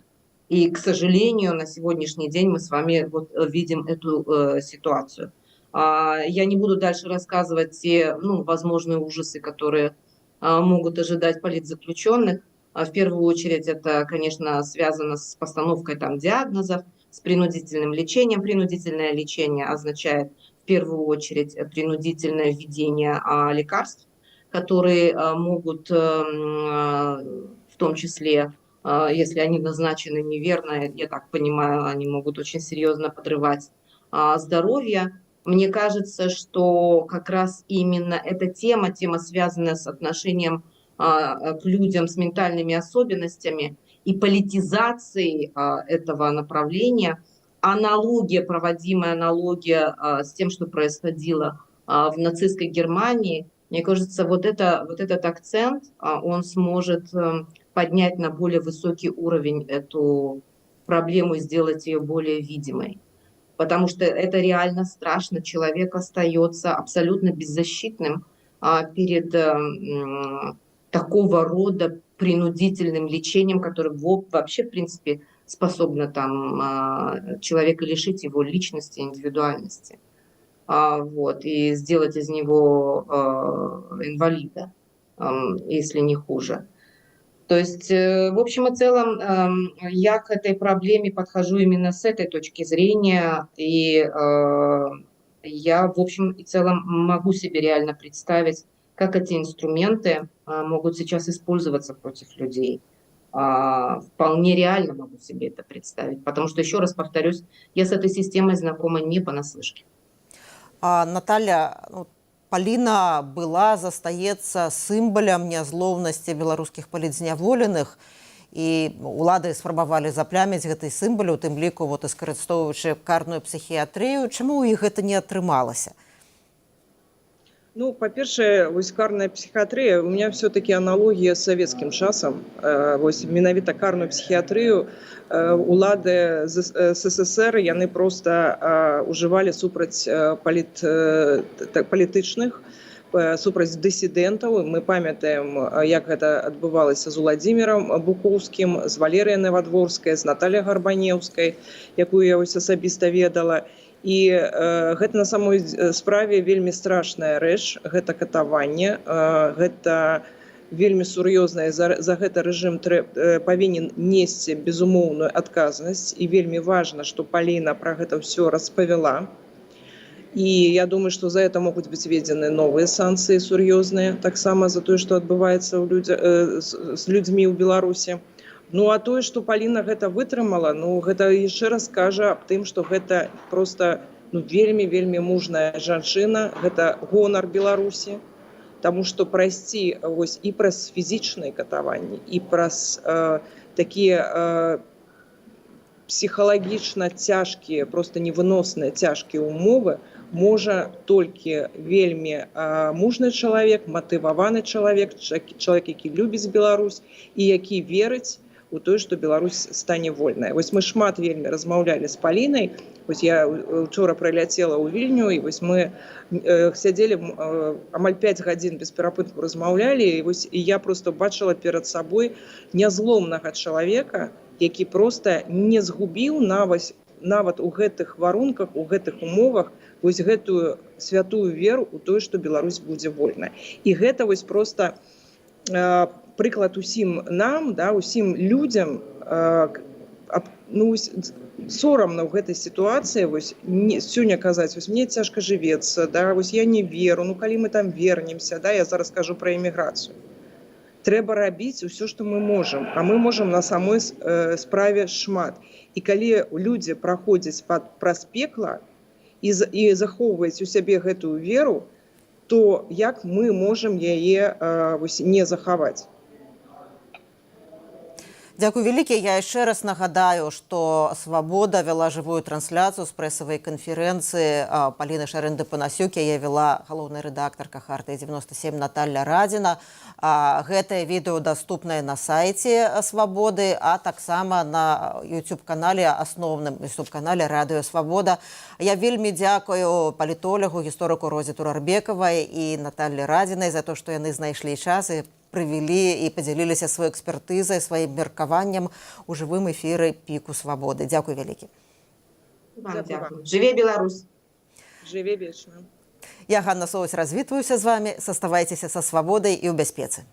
И, к сожалению, на сегодняшний день мы с вами вот видим эту ситуацию. Я не буду дальше рассказывать те возможные ужасы, которые могут ожидать политзаключенных. В первую очередь это, конечно, связано с постановкой там диагнозов, с принудительным лечением. Принудительное лечение означает в первую очередь принудительное введение лекарств, которые могут в том числе, если они назначены неверно, я так понимаю, они могут очень серьезно подрывать здоровье. Мне кажется, что как раз именно эта тема, связанная с отношением к людям с ментальными особенностями и политизацией этого направления, проводимая аналогия с тем, что происходило в нацистской Германии, мне кажется, вот этот акцент, он сможет поднять на более высокий уровень эту проблему и сделать ее более видимой. Потому что это реально страшно. Человек остается абсолютно беззащитным перед такого рода принудительным лечением, которое вообще, в принципе, способно человека лишить его личности, индивидуальности. И сделать из него инвалида, если не хуже. То есть, в общем и целом, я к этой проблеме подхожу именно с этой точки зрения, и я, в общем и целом, могу себе реально представить, как эти инструменты могут сейчас использоваться против людей. Вполне реально могу себе это представить, потому что, еще раз повторюсь, я с этой системой знакома не понаслышке. Наталья, Паліна была, застаецца сімвалам нязлоўнасці беларускіх палітзняволеных, і улады спрабавалі запляміць гэты сімвал, у тым ліку скарыстоўваючы карную псіхіятрыю. Чаму ў іх гэта не атрымалася? Па-першае, карная психиатрия, у меня все-таки аналогия с советским часом. Менавіта карную психиатрию улады СССР, яны просто уживали супраць палітычных, супраць дысідэнтаў. Мы памятаем, як гэта адбывалася з Уладзімірам Букоўскім, з Валерыяй Навадворскай, з Натальяй Гарбанеўскай, якую я асабіста ведала. І гэта на самой справе вельмі страшная рэч, гэта катаванне, гэта вельмі сур'ёзнае, за гэта рэжым павінен несці безумоўную адказнасць, і вельмі важна, што Паліна пра гэта ўсё распавяла. І я думаю, што за это могуць быць введзены новыя санкцыі сур'ёзныя, таксама за тое, што адбываецца з людзьмі ў Беларусі. А тое, што Паліна гэта вытрымала, гэта яшчэ раз кажа аб тым, што гэта проста вельмі мужная жанчына, гэта гонар Беларусі, таму што прайсці і праз фізічныя катаванні, і праз такія псіхалагічна цяжкія, проста невыносныя цяжкія умовы можа толькі вельмі мужны чалавек, матываваны чалавек, які любіць Беларусь і які верыць у тое, што Беларусь стане вольная. Мы шмат вельмі размаўлялі з Палінай. Я учора прыляцела ў Вільню, і мы сядзелі амаль 5 гадзін без перапынку размаўлялі, і я просто бачыла перад сабой нязломнага чалавека, які проста не згубіў нават у гэтых варунках, у гэтых умовах гэтую святую веру у тое, што Беларусь будзе вольная. І гэта проста прыклад усім нам, усім людзям, сорамна ў гэтай сітуацыі сёння казаць, мне цяжка жывецца, я не веру, калі мы там вернемся, я зараз кажу пра эміграцыю. Трэба рабіць усё, што мы можам, а мы можам на самой справе шмат. І калі людзі праходзяць праз пекла і захоўваюць у сябе гэтую веру, то як мы можам яе не захаваць? Дзякуй вялікі. Я яшчэ раз нагадаю, што «Свабода» вяла жывую трансляцыю з прэсавай канферэнцыі Паліны Шарэнды-Панасюк. Яе вяла галоўная рэдактарка «Хартыя-97» Наталья Радзіна. Гэтае відэо даступнае на сайце «Свабоды», а таксама на YouTube-канале, асноўным YouTube-канале «Радыё Свабода». Я вельмі дзякую палітолагу, гісторыку Розе Турарбекавай і Наталлі Радзінай за то, што яны знайшлі час і прывялі і падзяліліся сваёй экспертызай, сваім меркаваннем у жывым эфіры Піку Свабоды. Дзякуй вялікі. Вам Дякую вам. дякую. Жыве Беларусь! Жыве вечна. Я, Ганна Соусь, развітваюся з вами. Заставайцеся са свабодай і ў бяспецы.